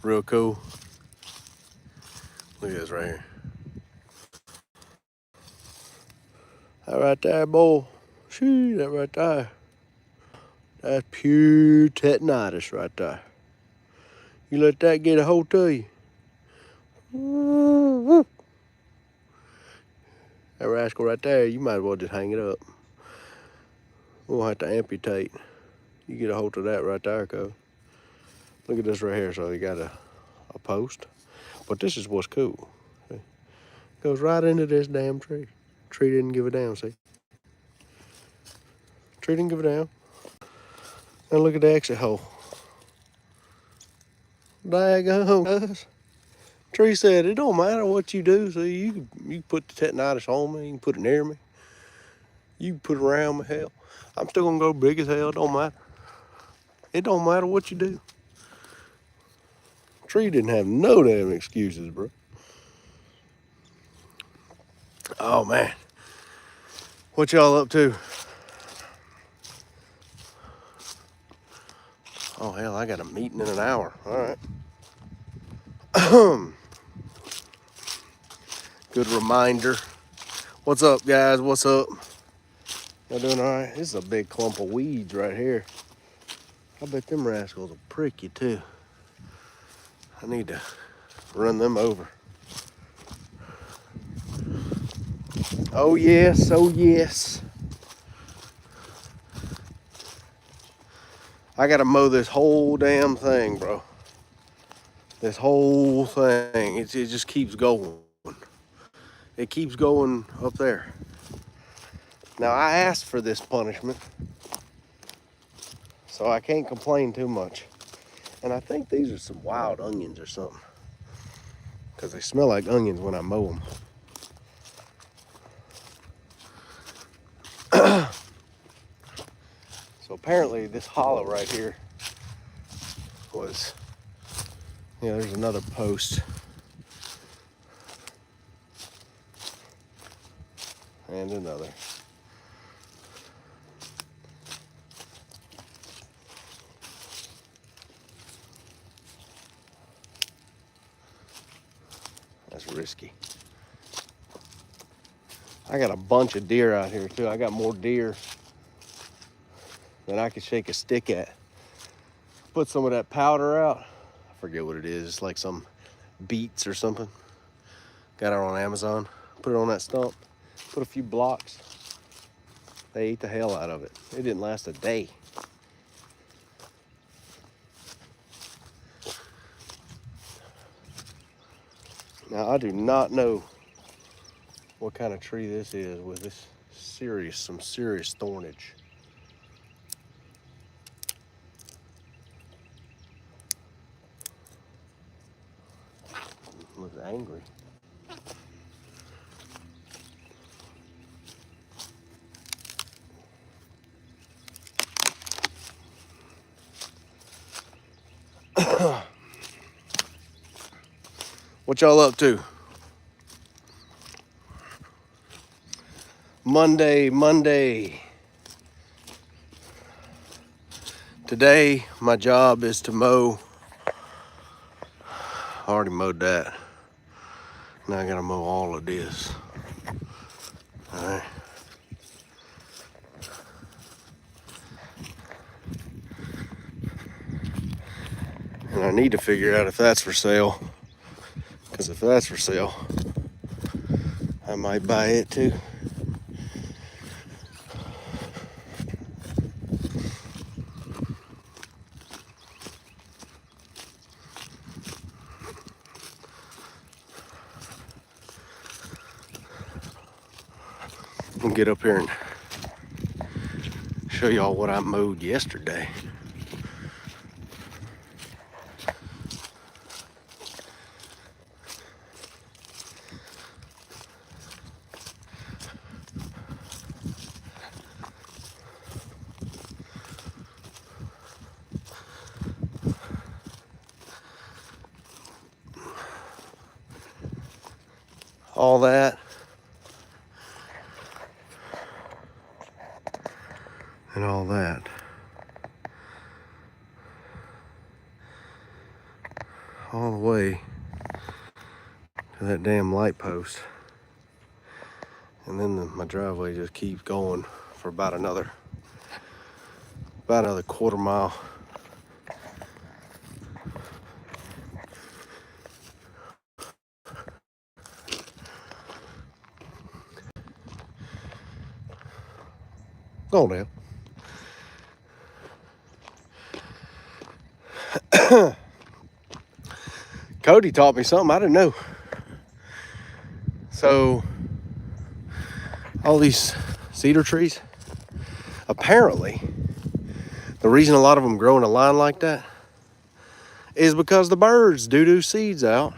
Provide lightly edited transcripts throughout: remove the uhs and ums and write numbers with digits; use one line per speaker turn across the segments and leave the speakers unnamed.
Real cool. Look at this right here. That right there, boy. Shoo, that right there. That's pure tetanitis right there. You let that get a hold of you. That rascal right there, you might as well just hang it up. We'll have to amputate. You get a hold of that right there, cuz. Look at this right here. So you got a post. But this is what's cool. See? Goes right into this damn tree. Tree didn't give a damn, see? Tree didn't give a damn. Now look at the exit hole. Daggone, guys. Tree said, it don't matter what you do. See, you can put the tetanitis on me. You can put it near me. You can put it around me. Hell, I'm still going to go big as hell. It don't matter. It don't matter what you do. Tree didn't have no damn excuses, bro. Oh, man. What y'all up to? Oh, hell, I got a meeting in an hour. All right. Good reminder. What's up, guys? What's up? Y'all doing all right? This is a big clump of weeds right here. I bet them rascals will prick you, too. I need to run them over. Oh, yes. Oh, yes. I got to mow this whole damn thing, bro. This whole thing. It just keeps going. It keeps going up there. Now, I asked for this punishment, so I can't complain too much. And I think these are some wild onions or something, because they smell like onions when I mow them. So apparently this hollow right here was, yeah, there's another post. And another. That's risky. I got a bunch of deer out here too. I got more deer than I could shake a stick at. Put some of that powder out. I forget what it is. It's like some beets or something. Got it on Amazon. Put it on that stump. Put a few blocks. They ate the hell out of it. It didn't last a day. Now, I do not know what kind of tree this is with this some serious thornage. Looks angry. What y'all up to? Monday. Today, my job is to mow. I already mowed that. Now I gotta mow all of this. All right. And I need to figure out if that's for sale. Because if that's for sale, I might buy it too. I'll get up here and show y'all what I mowed yesterday. All that. And all that. all the way to that damn light post. And then my driveway just keeps going for about another quarter mile. Go on now. Cody taught me something I didn't know. So, all these cedar trees, apparently, the reason a lot of them grow in a line like that is because the birds do seeds out.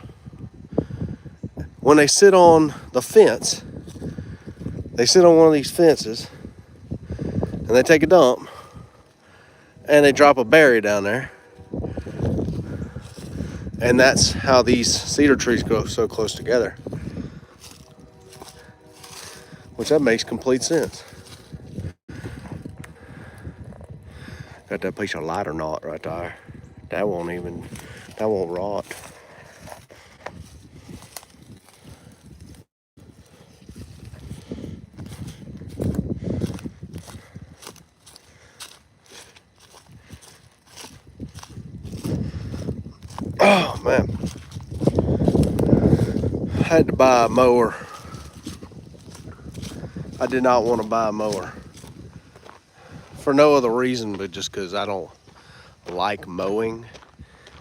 When they sit on the fence, they sit on one of these fences and they take a dump and they drop a berry down there. And that's how these cedar trees grow so close together. Which that makes complete sense. Got that piece of lighter knot right there. That won't rot. Oh man, I had to buy a mower. I did not want to buy a mower for no other reason but just because I don't like mowing.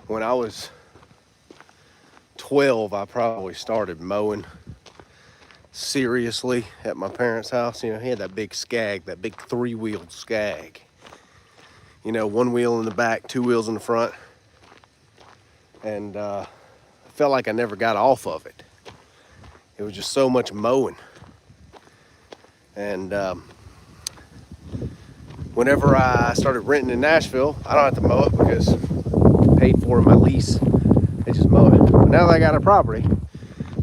When I was 12, I probably started mowing seriously at my parents' house. You know, he had that big Skag, that big 3-wheeled Skag. You know, 1 wheel in the back, 2 wheels in the front. And I felt like I never got off of it. It was just so much mowing. And whenever I started renting in Nashville, I don't have to mow it because I paid for my lease. They just mow it. But now that I got a property,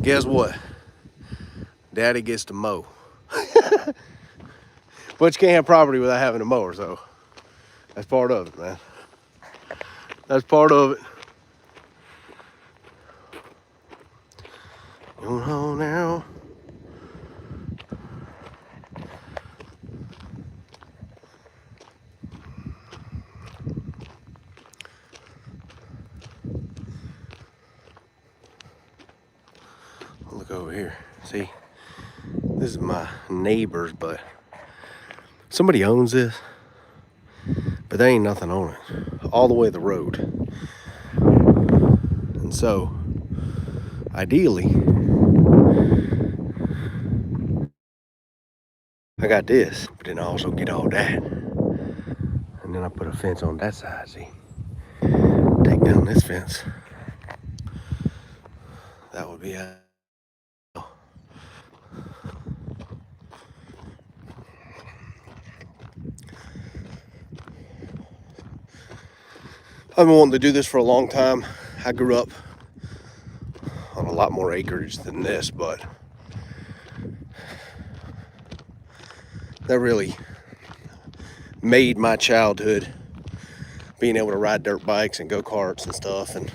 guess what? Daddy gets to mow. But you can't have property without having a mower, so that's part of it, man. That's part of it. Going home now. Look over here. See, this is my neighbor's, but somebody owns this, but there ain't nothing on it all the way to the road. And so, ideally, I got this, but then I also get all that. And then I put a fence on that side, see? Take down this fence. That would be a... I've been wanting to do this for a long time. I grew up on a lot more acreage than this, but that really made my childhood, being able to ride dirt bikes and go-karts and stuff. And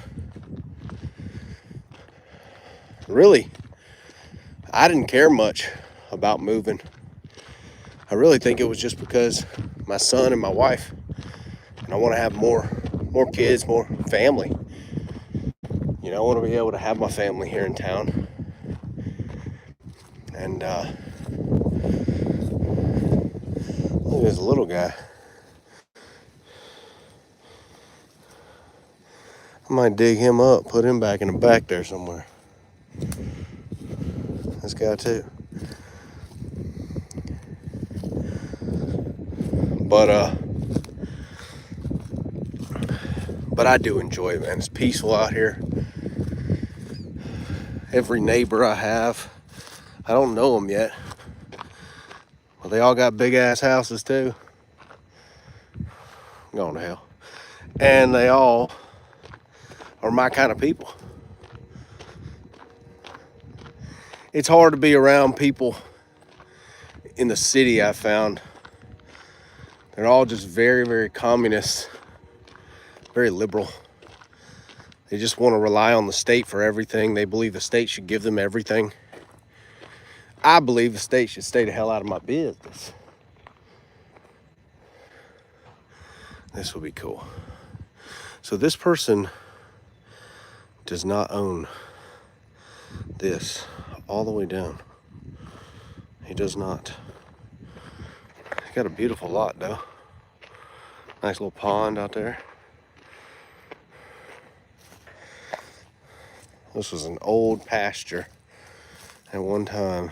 really, I didn't care much about moving. I really think it was just because my son and my wife, and I want to have more kids, more family. You know, I want to be able to have my family here in town. And look at this little guy. I might dig him up, put him back in the back there somewhere. This guy too. But I do enjoy it, man. It's peaceful out here. Every neighbor I have, I don't know them yet. Well, they all got big ass houses too. Going to hell. And they all are my kind of people. It's hard to be around people in the city, I found. They're all just very, very communist, very liberal. They just want to rely on the state for everything. They believe the state should give them everything. I believe the state should stay the hell out of my business. This will be cool. So this person does not own this all the way down. He does not. He's got a beautiful lot though. Nice little pond out there. This was an old pasture at one time.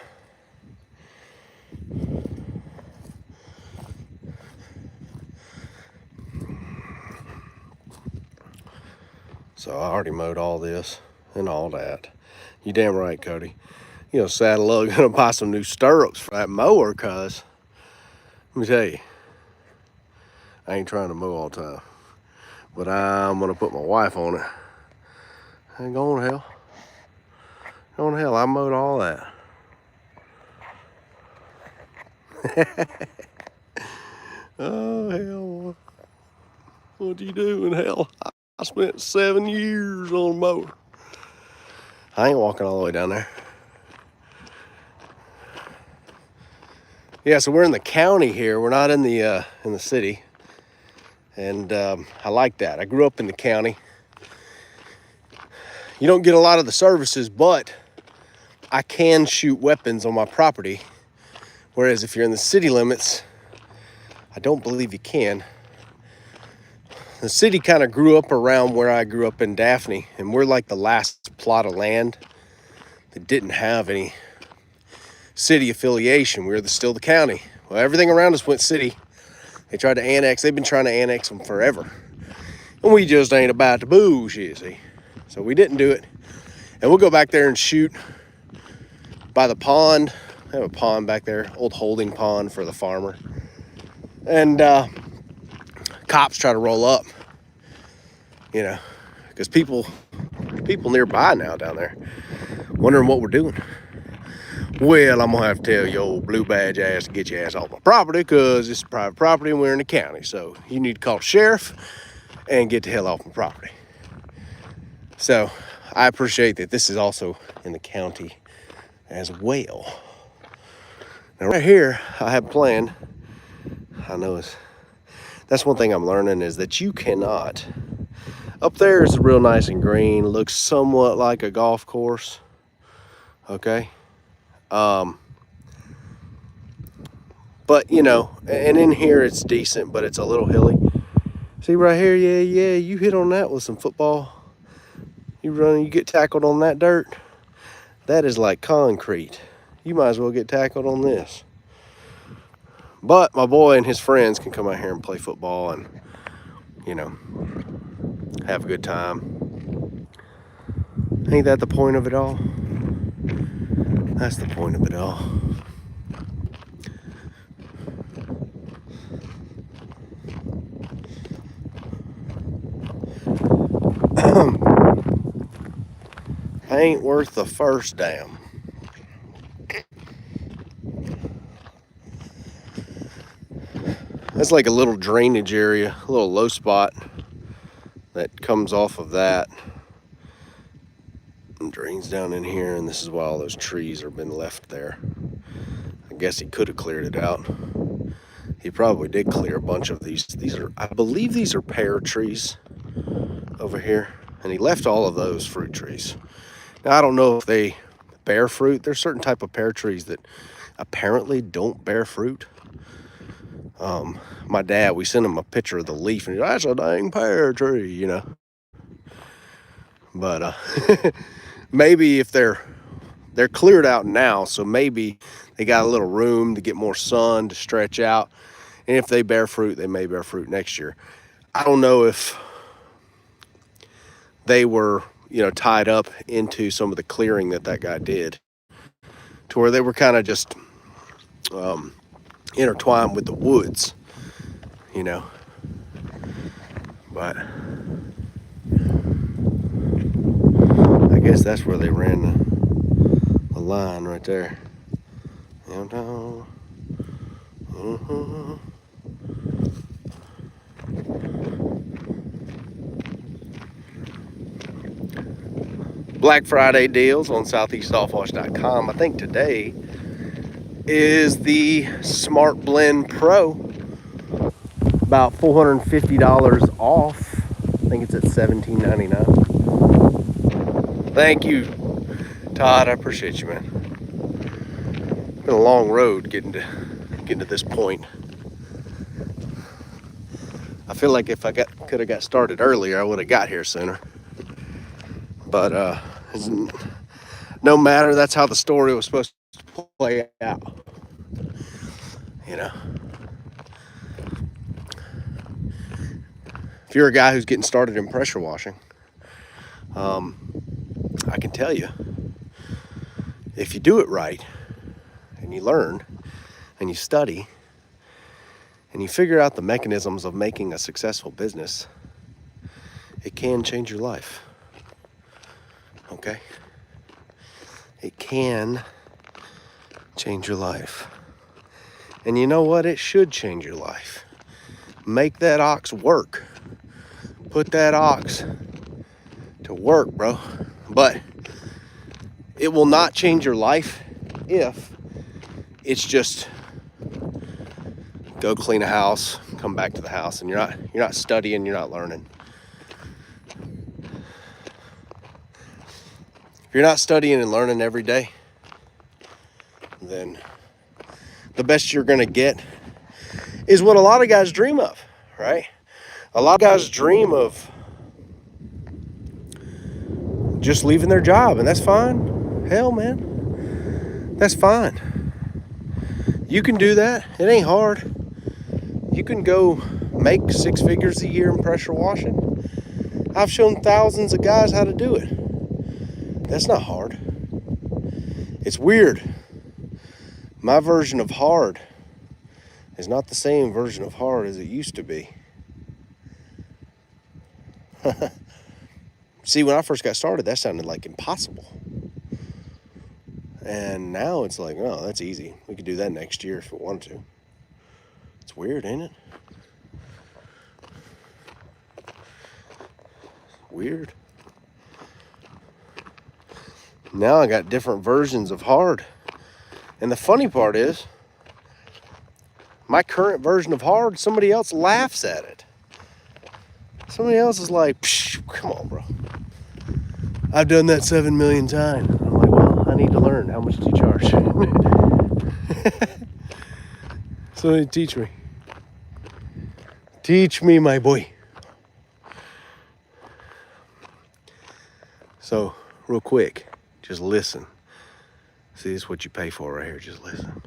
So I already mowed all this and all that. You damn right, Cody. You know, saddle up, gonna buy some new stirrups for that mower, cuz let me tell you, I ain't trying to mow all the time, but I'm gonna put my wife on it. And go on hell. Go on hell, I mowed all that. Oh hell. What you doing, hell? I spent 7 years on a mower. I ain't walking all the way down there. Yeah, so we're in the county here. We're not in the city, and I like that. I grew up in the county. You don't get a lot of the services, but I can shoot weapons on my property. Whereas if you're in the city limits, I don't believe you can. The city kind of grew up around where I grew up in Daphne, and we're like the last plot of land that didn't have any city affiliation. We were still the county. Well, everything around us went city. They tried to annex. They've been trying to annex them forever. And we just ain't about to bullshit, see. So we didn't do it. And we'll go back there and shoot by the pond. I have a pond back there, old holding pond for the farmer. And cops try to roll up, you know, because people nearby now down there wondering what we're doing. Well, I'm gonna have to tell your old blue badge ass to get your ass off my property, because it's private property and we're in the county. So you need to call the sheriff and get the hell off my property. So I appreciate that this is also in the county as well. Now right here, I have planned, I know that's one thing I'm learning, is that you cannot, up there is real nice and green, looks somewhat like a golf course, okay? But you know, and in here it's decent, but it's a little hilly. See right here, yeah, you hit on that with some football. You run, you get tackled on that dirt. That is like concrete. You might as well get tackled on this. But my boy and his friends can come out here and play football and, you know, have a good time. Ain't that the point of it all? That's the point of it all. Ain't worth the first damn. That's like a little drainage area, a little low spot that comes off of that and drains down in here, and this is why all those trees have been left there. I guess he could have cleared it out. He probably did clear a bunch of these. These are, I believe these are pear trees over here, and he left all of those fruit trees. Now, I don't know if they bear fruit. There's certain type of pear trees that apparently don't bear fruit. My dad, we sent him a picture of the leaf, and he's like, that's a dang pear tree, you know. But maybe if they're cleared out now, so maybe they got a little room to get more sun to stretch out. And if they bear fruit, they may bear fruit next year. I don't know if they were, you know, tied up into some of the clearing that guy did, to where they were kind of just intertwined with the woods, you know. But I guess that's where they ran the line right there. Black Friday deals on southeastsoftwash.com. I think today is the Smart Blend Pro, about $450 off. I think it's at $17.99. Thank you, Todd. I appreciate you, man. It's been a long road getting to this point. I feel like if I could have got started earlier, I would have got here sooner. But no matter, that's how the story was supposed to play out. You know, if you're a guy who's getting started in pressure washing, I can tell you, if you do it right and you learn and you study and you figure out the mechanisms of making a successful business, it can change your life. Okay? It can change your life. And you know what? It should change your life. Make that ox work. Put that ox to work, bro. But it will not change your life if it's just go clean a house, come back to the house, and you're not studying, you're not learning. If you're not studying and learning every day, then the best you're gonna get is what a lot of guys dream of, right? A lot of guys dream of just leaving their job, and that's fine. Hell, man, that's fine. You can do that. It ain't hard. You can go make 6 figures a year in pressure washing. I've shown thousands of guys how to do it. That's not hard. It's weird. My version of hard is not the same version of hard as it used to be. See, when I first got started, that sounded like impossible. And now it's like, oh, that's easy. We could do that next year if we wanted to. It's weird, ain't it? Weird. Now I got different versions of hard. And the funny part is, my current version of hard, somebody else laughs at it. Somebody else is like, come on, bro. I've done that 7 million times. I'm like, well, I need to learn. How much do you charge? Somebody teach me. Teach me, my boy. So, real quick, just listen. See, this is what you pay for right here. Just listen.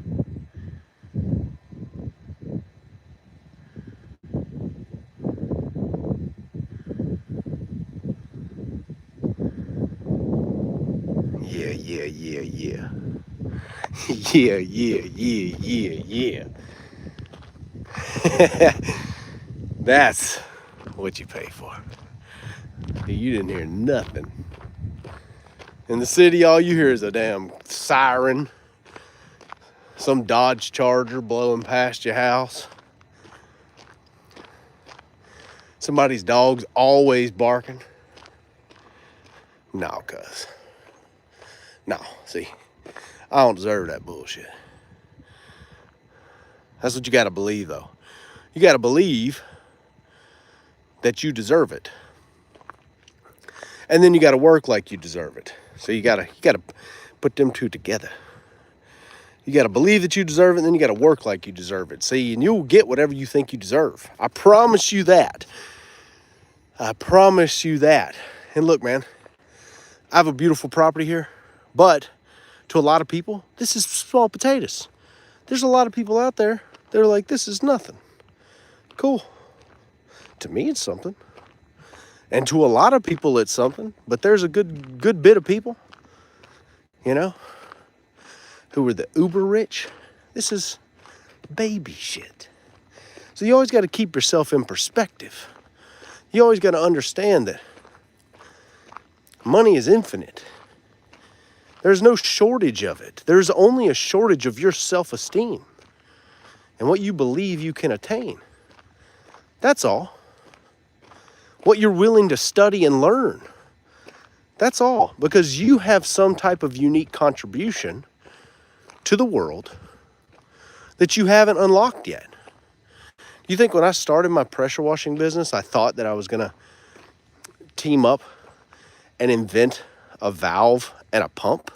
Yeah. Yeah. That's what you pay for. You didn't hear nothing. In the city, all you hear is a damn siren. Some Dodge Charger blowing past your house. Somebody's dog's always barking. No, cuz. No, see, I don't deserve that bullshit. That's what you gotta believe, though. You gotta believe that you deserve it. And then you gotta work like you deserve it. So you gotta put them two together. You gotta believe that you deserve it, and then you gotta work like you deserve it. See, and you'll get whatever you think you deserve. I promise you that. I promise you that. And look, man, I have a beautiful property here, but to a lot of people, this is small potatoes. There's a lot of people out there, they're like, this is nothing. Cool. To me, it's something. And to a lot of people, it's something. But there's a good bit of people, you know, who are the uber rich. This is baby shit. So you always got to keep yourself in perspective. You always got to understand that money is infinite. There's no shortage of it. There's only a shortage of your self-esteem and what you believe you can attain. That's all. What you're willing to study and learn. That's all. Because you have some type of unique contribution to the world that you haven't unlocked yet. You think when I started my pressure washing business, I thought that I was going to team up and invent a valve and a pump?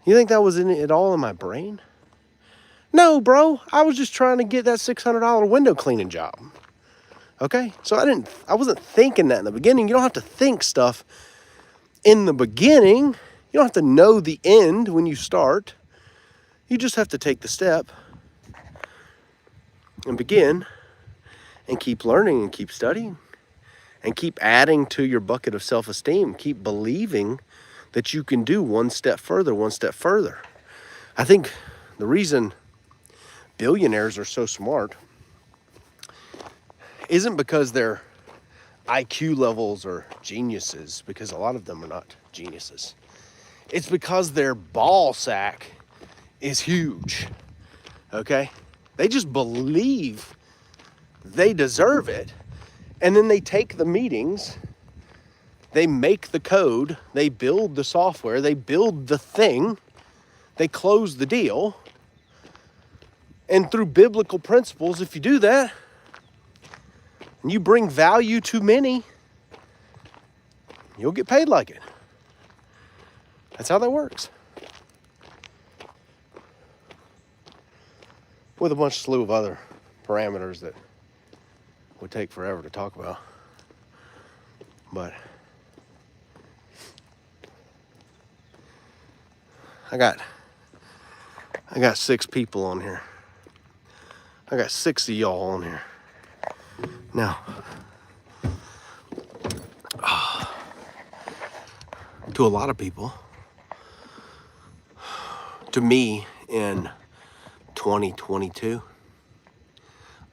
You think that was in it all in my brain? No, bro. I was just trying to get that $600 window cleaning job. Okay? So I wasn't thinking that in the beginning. You don't have to think stuff in the beginning. You don't have to know the end when you start. You just have to take the step and begin and keep learning and keep studying and keep adding to your bucket of self-esteem. Keep believing that you can do one step further, one step further. I think the reason billionaires are so smart isn't because their IQ levels are geniuses, because a lot of them are not geniuses. It's because their ball sack is huge, okay? They just believe they deserve it, and then they take the meetings, they make the code, they build the software, they build the thing, they close the deal, and through biblical principles, if you do that, and you bring value to many, you'll get paid like it. That's how that works. With a slew of other parameters that would take forever to talk about. But I got 6 people on here. I got 6 of y'all on here. Now, to a lot of people, to me in 2022,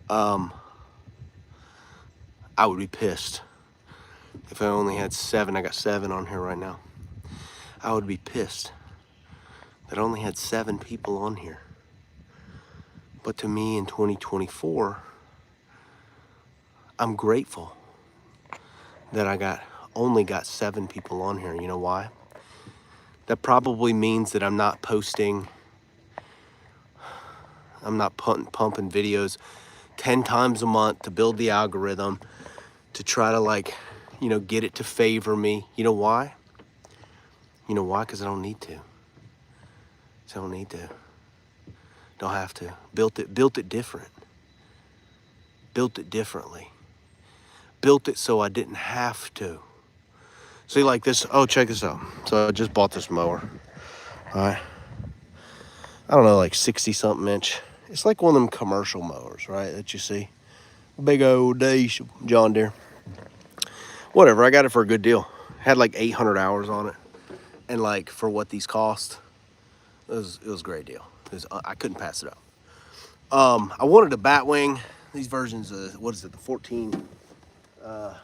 I would be pissed if I only had 7. I got 7 on here right now. I would be pissed that I only had 7 people on here. But to me in 2024, I'm grateful that I only got 7 people on here. You know why? That probably means that I'm not pumping videos 10 times a month to build the algorithm, to try to get it to favor me. You know why? You know why? Because I don't need to. I don't need to. Don't have to. Built it different. Built it differently. Built it so I didn't have to. See, like this. Oh, check this out. So I just bought this mower. All right. I don't know, like 60-something inch. It's like one of them commercial mowers, right, that you see. Big old John Deere. Whatever, I got it for a good deal. Had like 800 hours on it. And like for what these cost, it was a great deal. I couldn't pass it up. I wanted a Batwing. These versions of, what is it, the 14, the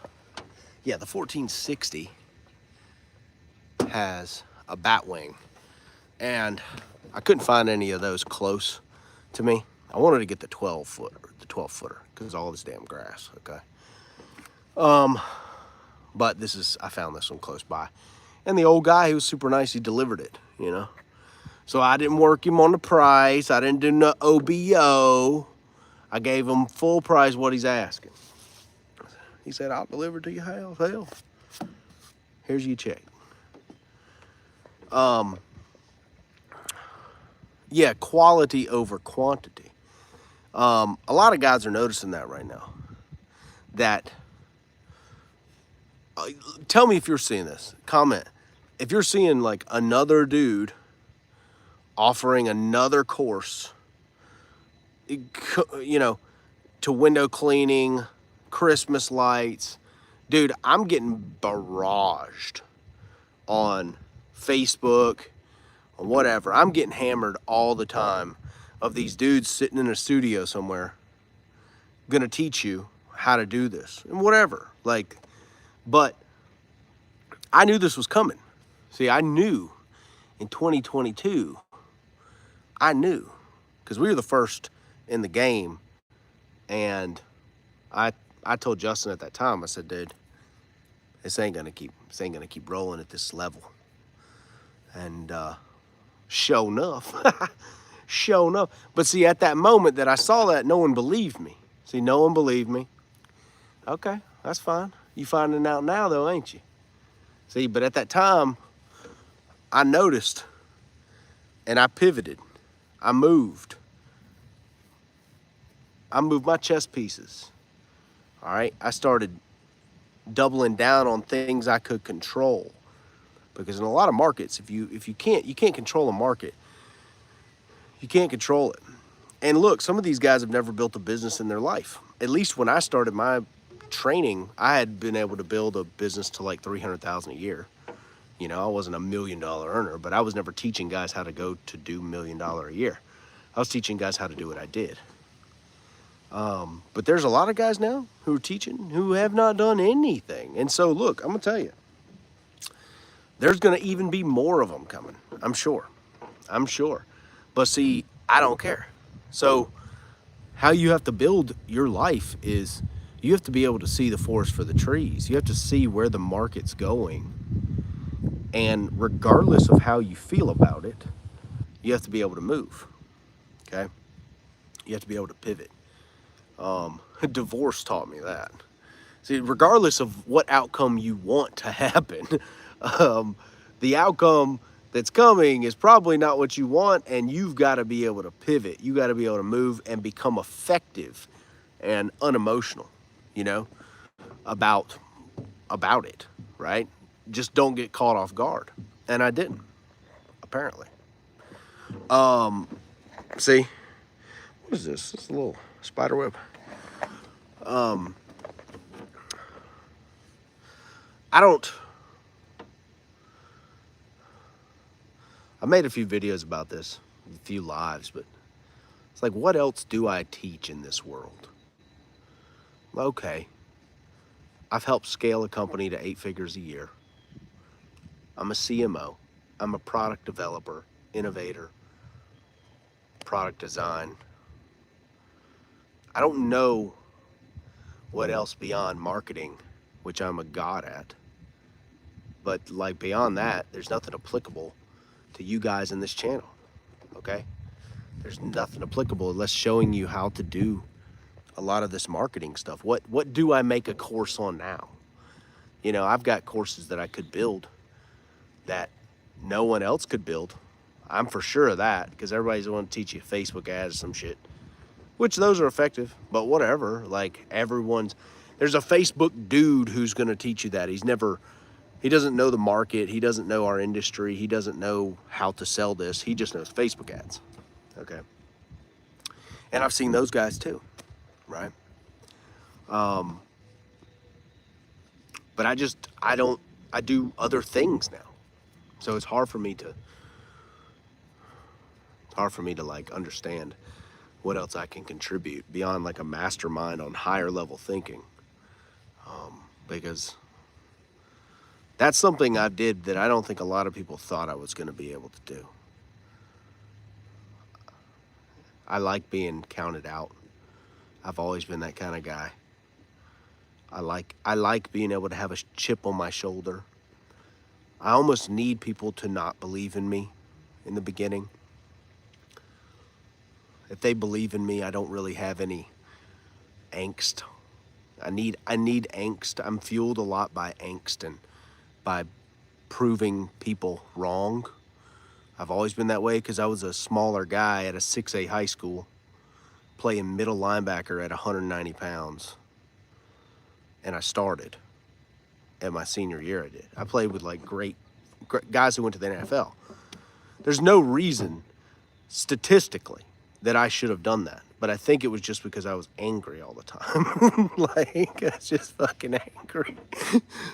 1460 has a Batwing. And I couldn't find any of those close to me. I wanted to get the 12-footer, because all this damn grass, okay? But I found this one close by. And the old guy, he was super nice, he delivered it, you know? So I didn't work him on the price. I didn't do no OBO. I gave him full price what he's asking. He said, I'll deliver to your house. Hell, here's your check. Yeah, quality over quantity. A lot of guys are noticing that right now. Tell me if you're seeing this. Comment. If you're seeing like another dude offering another course, to window cleaning, Christmas lights. Dude, I'm getting barraged on Facebook, or whatever. I'm getting hammered all the time of these dudes sitting in a studio somewhere gonna teach you how to do this and whatever. But I knew this was coming. See, I knew in 2022, because we were the first in the game. And I told Justin at that time, I said, dude, This ain't gonna keep rolling at this level. And sure enough, sure enough. But see, at that moment that I saw that, no one believed me. See, no one believed me. Okay, that's fine. You finding out now though, ain't you? See, but at that time, I noticed and I pivoted. I moved. I moved my chess pieces. All right. I started doubling down on things I could control. Because in a lot of markets, if you can't control a market, you can't control it. And look, some of these guys have never built a business in their life. At least when I started my training, I had been able to build a business to like 300,000 a year. You know, I wasn't $1 million earner, but I was never teaching guys how to go to do $1 million a year. I was teaching guys how to do what I did. But there's a lot of guys now who are teaching who have not done anything. And so, look, I'm going to tell you, there's going to even be more of them coming. I'm sure. But see, I don't care. So how you have to build your life is you have to be able to see the forest for the trees. You have to see where the market's going. And regardless of how you feel about it, you have to be able to move. Okay? You have to be able to pivot. Divorce taught me that. See, regardless of what outcome you want to happen, the outcome that's coming is probably not what you want, and you've got to be able to pivot. You got to be able to move and become effective and unemotional, you know, about it, right? Just don't get caught off guard. And I didn't, apparently. See, what is this? This is a little spider web. I made a few videos about this, a few lives, but it's like, what else do I teach in this world? Okay, I've helped scale a company to 8 figures a year. I'm a CMO. I'm a product developer, innovator, product design. I don't know what else beyond marketing, which I'm a god at. But like beyond that, there's nothing applicable to you guys in this channel, okay? There's nothing applicable unless showing you how to do a lot of this marketing stuff. What do I make a course on now? You know, I've got courses that I could build that no one else could build. I'm for sure of that, because everybody's want to teach you Facebook ads or some shit, which those are effective, but whatever. Like, there's a Facebook dude who's going to teach you that. He doesn't know the market. He doesn't know our industry. He doesn't know how to sell this. He just knows Facebook ads. Okay. And I've seen those guys too, right? But I do other things now. So it's hard for me to like understand what else I can contribute beyond like a mastermind on higher level thinking. Because that's something I did that I don't think a lot of people thought I was going to be able to do. I like being counted out. I've always been that kind of guy. I like being able to have a chip on my shoulder. I almost need people to not believe in me in the beginning. If they believe in me, I don't really have any angst. I need angst. I'm fueled a lot by angst and by proving people wrong. I've always been that way because I was a smaller guy at a 6A high school playing middle linebacker at 190 pounds. And I started at my senior year. I did. I played with like great guys who went to the NFL. There's no reason statistically that I should have done that. But I think it was just because I was angry all the time. Like, I was just fucking angry.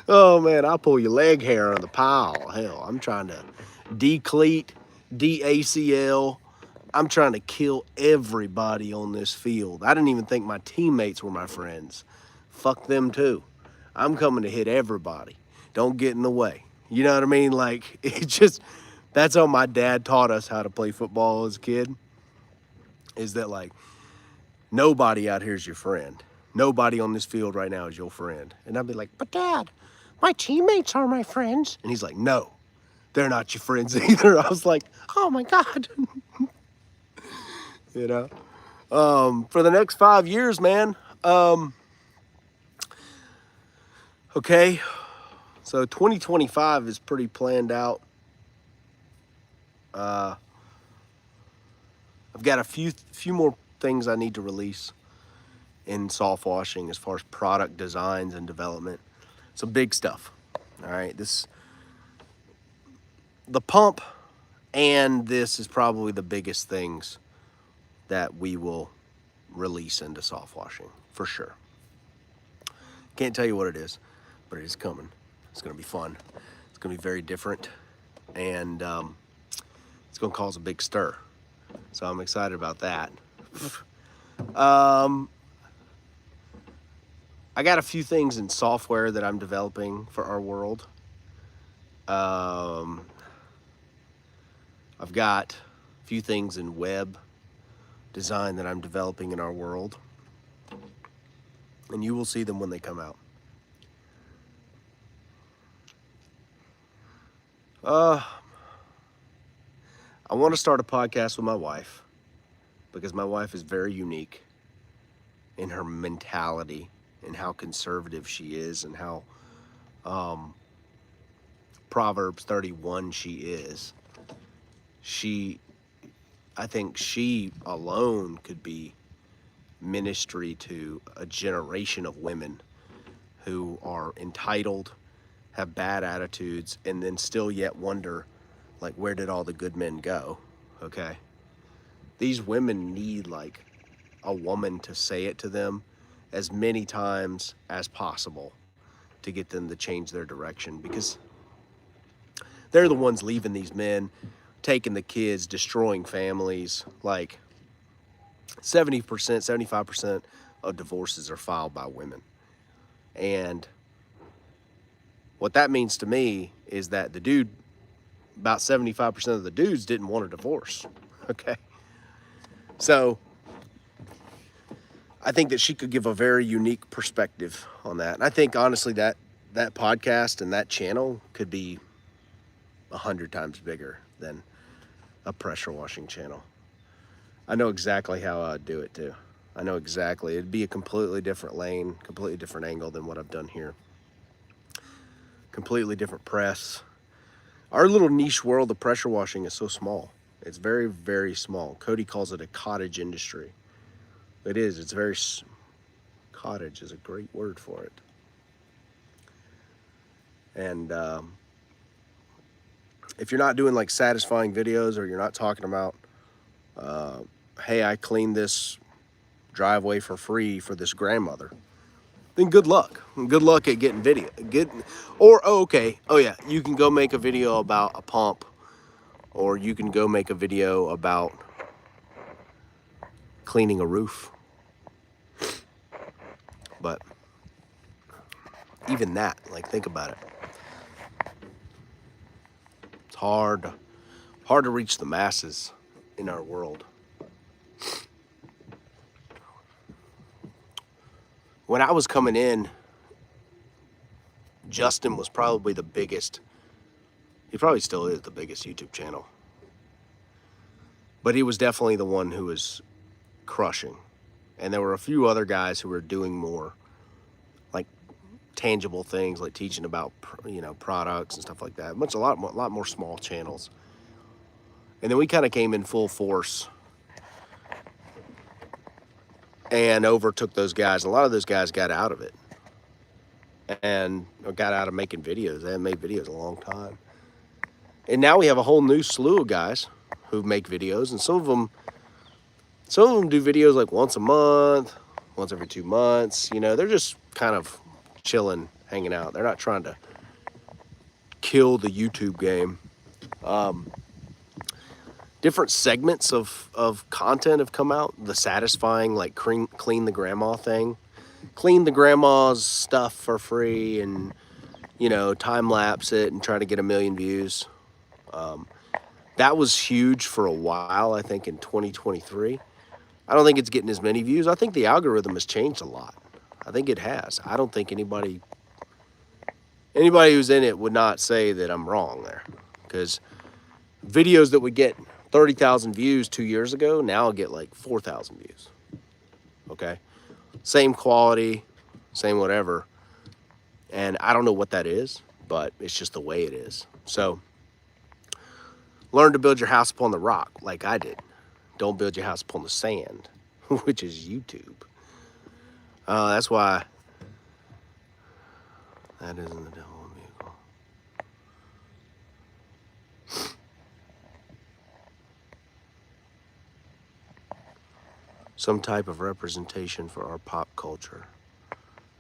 Oh man, I'll pull your leg hair on the pile. Hell, I'm trying to decleat, DACL. I'm trying to kill everybody on this field. I didn't even think my teammates were my friends. Fuck them too. I'm coming to hit everybody. Don't get in the way. You know what I mean? Like, that's how my dad taught us how to play football as a kid. Is that like, nobody out here is your friend. Nobody on this field right now is your friend. And I'd be like, but Dad, my teammates are my friends. And he's like, no, they're not your friends either. I was like, oh my God. You know, for the next 5 years, man. Okay. So 2025 is pretty planned out. I've got a few more things I need to release in soft washing as far as product designs and development. Some big stuff. All right. The pump and this is probably the biggest things that we will release into soft washing for sure. Can't tell you what it is, but it is coming. It's going to be fun. It's going to be very different, and it's going to cause a big stir. So I'm excited about that. I got a few things in software that I'm developing for our world. I've got a few things in web design that I'm developing in our world, and you will see them when they come out. I want to start a podcast with my wife because my wife is very unique in her mentality and how conservative she is and how Proverbs 31 she is. I think she alone could be ministry to a generation of women who are entitled, have bad attitudes, and then still yet wonder, like, where did all the good men go? Okay. These women need, like, a woman to say it to them as many times as possible to get them to change their direction, because they're the ones leaving these men, taking the kids, destroying families. Like 70%, 75% of divorces are filed by women. And what that means to me is that about 75% of the dudes didn't want a divorce. Okay. So I think that she could give a very unique perspective on that. And I think honestly that podcast and that channel could be 100 times bigger than a pressure washing channel. I know exactly how I'd do it too. I know exactly. It'd be a completely different lane, completely different angle than what I've done here. Completely different press. Our little niche world of pressure washing is so small. It's very, very small. Cody calls it a cottage industry. It is. It's very... Cottage is a great word for it. And if you're not doing like satisfying videos, or you're not talking about, hey, I cleaned this driveway for free for this grandmother, then good luck. Good luck at getting video. You can go make a video about a pump, or you can go make a video about cleaning a roof. But even that, like, think about it. It's hard to reach the masses in our world. When I was coming in, Justin was probably the biggest. He probably still is the biggest YouTube channel. But he was definitely the one who was crushing. And there were a few other guys who were doing more, like, tangible things, like teaching about, products and stuff like that. A lot more small channels. And then we kind of came in full force and overtook those guys. A lot of those guys got out of it and got out of making videos. They haven't made videos in a long time. And now we have a whole new slew of guys who make videos, and some of them do videos like once a month, once every 2 months. They're just kind of chilling, hanging out. They're not trying to kill the YouTube game. Different segments of content have come out. The satisfying, like, clean the grandma thing. Clean the grandma's stuff for free and, time lapse it and try to get 1 million views. That was huge for a while, I think, in 2023. I don't think it's getting as many views. I think the algorithm has changed a lot. I think it has. I don't think anybody Anybody who's in it would not say that I'm wrong there, because videos that would get 30,000 views 2 years ago now get like 4,000 views. Okay, same quality, same whatever, and I don't know what that is, but it's just the way it is. So learn to build your house upon the rock, like I did. Don't build your house upon the sand, which is YouTube. That's why that isn't the devil in me. Some type of representation for our pop culture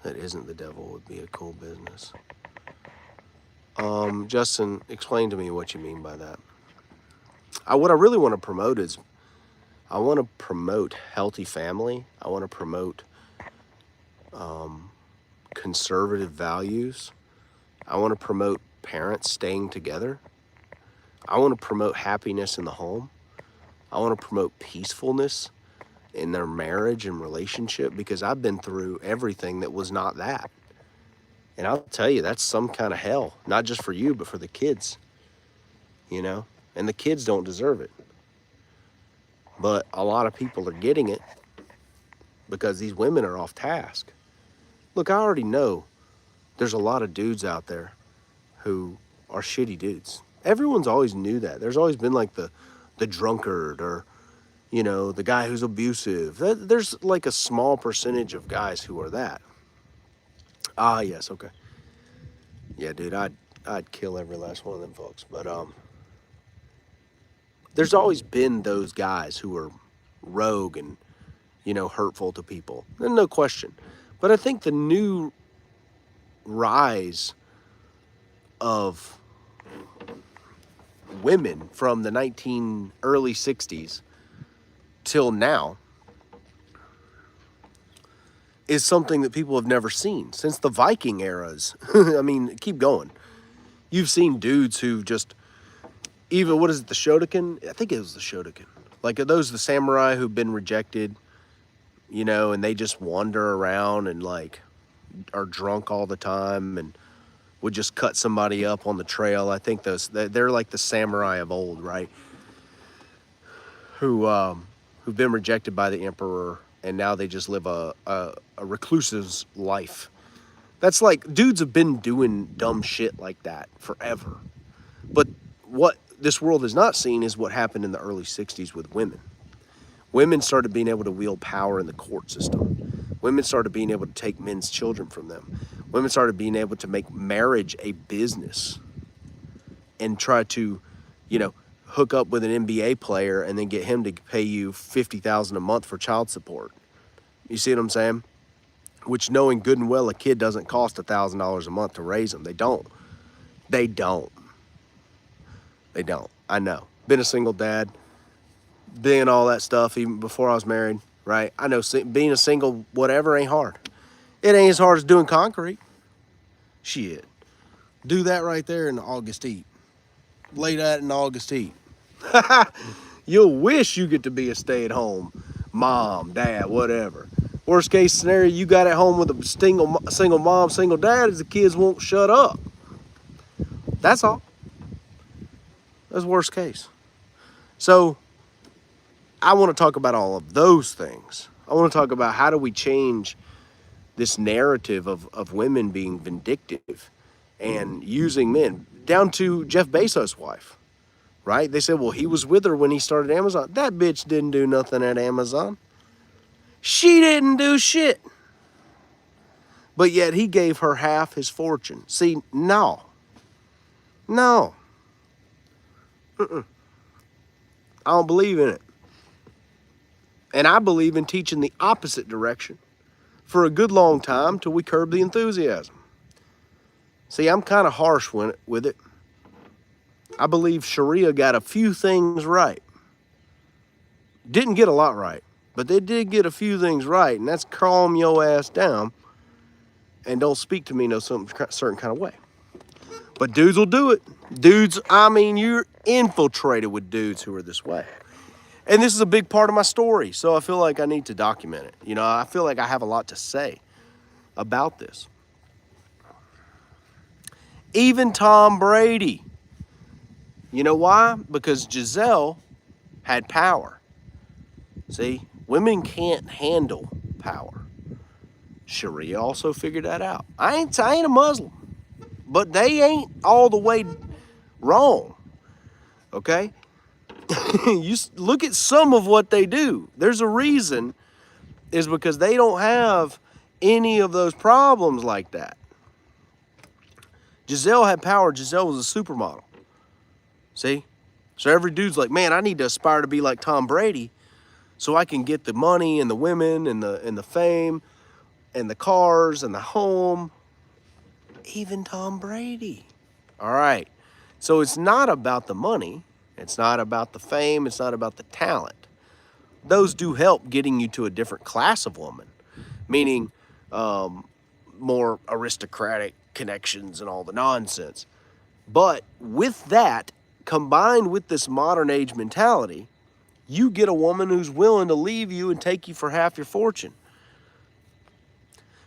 that isn't the devil would be a cool business. Justin, explain to me what you mean by that. What I really want to promote is I want to promote healthy family. I want to promote conservative values. I want to promote parents staying together. I want to promote happiness in the home. I want to promote peacefulness in their marriage and relationship, because I've been through everything that was not that. And I'll tell you, that's some kind of hell, not just for you, but for the kids, you know? And the kids don't deserve it. But a lot of people are getting it because these women are off task. Look, I already know there's a lot of dudes out there who are shitty dudes. Everyone's always knew that. There's always been like the drunkard, or, you know, the guy who's abusive. There's like a small percentage of guys who are that. Ah, yes, okay. Yeah, dude, I'd kill every last one of them folks. But there's always been those guys who are rogue and, you know, hurtful to people. No question. But I think the new rise of women from the early 60s till now is something that people have never seen since the Viking eras. I mean, keep going. You've seen dudes who just, even, what is it, the Shotokan? I think it was the Shotokan. Like, are those the samurai who've been rejected, you know, and they just wander around and like are drunk all the time and would just cut somebody up on the trail? I think they're like the samurai of old, right? Who've been rejected by the emperor, and now they just live a recluse's life. That's like, dudes have been doing dumb shit like that forever. But what this world has not seen is what happened in the early 60s with women. Women started being able to wield power in the court system. Women started being able to take men's children from them. Women started being able to make marriage a business and try to, you know, hook up with an NBA player and then get him to pay you $50,000 a month for child support. You see what I'm saying? Which, knowing good and well, a kid doesn't cost $1,000 a month to raise them. They don't. They don't. They don't. I know. Been a single dad, being all that stuff even before I was married, right? I know being a single whatever ain't hard. It ain't as hard as doing concrete. Shit. Do that right there in the August heat. Lay that in the August heat. You'll wish you get to be a stay-at-home mom, dad, whatever. Worst case scenario, you got at home with a single mom, single dad, is the kids won't shut up. That's all. That's worst case. So I want to talk about all of those things. I want to talk about how do we change this narrative of women being vindictive and using men, down to Jeff Bezos' wife, right? They said, well, he was with her when he started Amazon. That bitch didn't do nothing at Amazon. She didn't do shit. But yet he gave her half his fortune. See, no. I don't believe in it. And I believe in teaching the opposite direction for a good long time till we curb the enthusiasm. See, I'm kind of harsh with it. I believe Sharia got a few things right. Didn't get a lot right, but they did get a few things right, and that's calm your ass down and don't speak to me no some certain kind of way. But dudes will do it. Dudes, I mean, you're infiltrated with dudes who are this way. And this is a big part of my story, so I feel like I need to document it. You know, I feel like I have a lot to say about this. Even Tom Brady. You know why? Because Giselle had power. See, women can't handle power. Sharia also figured that out. I ain't a Muslim, but they ain't all the way wrong. Okay? You look at some of what they do. There's a reason, is because they don't have any of those problems like that. Giselle had power. Giselle was a supermodel. See? So every dude's like, man, I need to aspire to be like Tom Brady so I can get the money and the women and the fame and the cars and the home. Even Tom Brady. All right. So it's not about the money. It's not about the fame. It's not about the talent. Those do help getting you to a different class of woman, meaning more aristocratic connections and all the nonsense. But with that, combined with this modern age mentality, you get a woman who's willing to leave you and take you for half your fortune.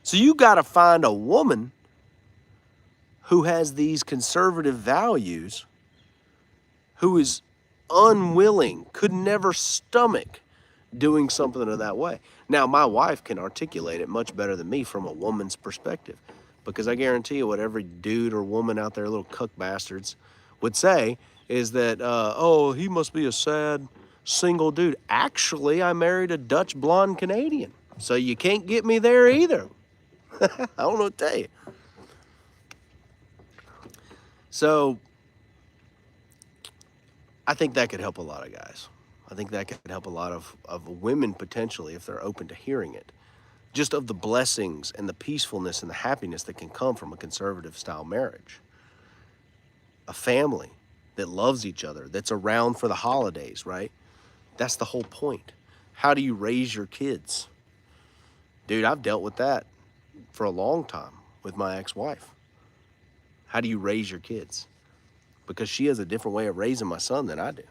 So you got to find a woman who has these conservative values, who is unwilling, could never stomach doing something of that way. Now, my wife can articulate it much better than me from a woman's perspective, because I guarantee you what every dude or woman out there, little cuck bastards, would say is that, oh, he must be a sad single dude. Actually, I married a Dutch blonde Canadian, so you can't get me there either. I don't know what to tell you. So I think that could help a lot of guys. I think that could help a lot of women potentially if they're open to hearing it. Just of the blessings and the peacefulness and the happiness that can come from a conservative style marriage. A family that loves each other, that's around for the holidays, right? That's the whole point. How do you raise your kids? Dude, I've dealt with that for a long time with my ex-wife. How do you raise your kids? Because she has a different way of raising my son than I do.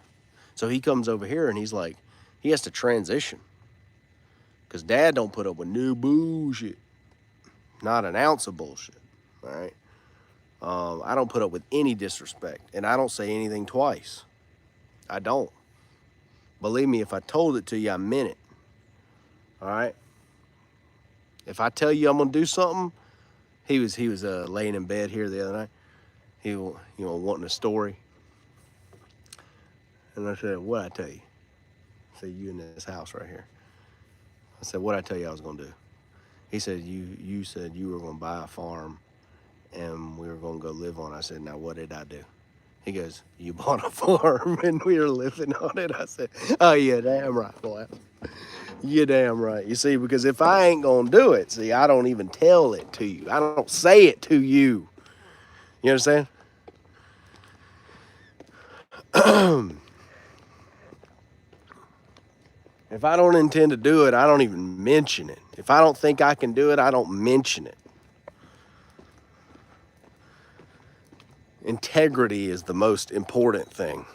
So he comes over here and he's like, he has to transition. Because dad don't put up with no bullshit. Not an ounce of bullshit, all right? I don't put up with any disrespect, and I don't say anything twice. I don't. Believe me, if I told it to you, I meant it, all right? If I tell you I'm gonna do something, he was laying in bed here the other night. He wanting a story, and I said, "What I tell you?" I said, "You in this house right here." I said, "What I tell you I was gonna do?" He said, "You said you were gonna buy a farm, and we were gonna go live on it." I said, "Now what did I do?" He goes, "You bought a farm and we were living on it." I said, "Oh yeah, damn right, boy. You're damn right." You see, because if I ain't gonna do it, see, I don't even tell it to you. I don't say it to you. You understand? If I don't intend to do it, I don't even mention it. If I don't think I can do it, I don't mention it. Integrity is the most important thing.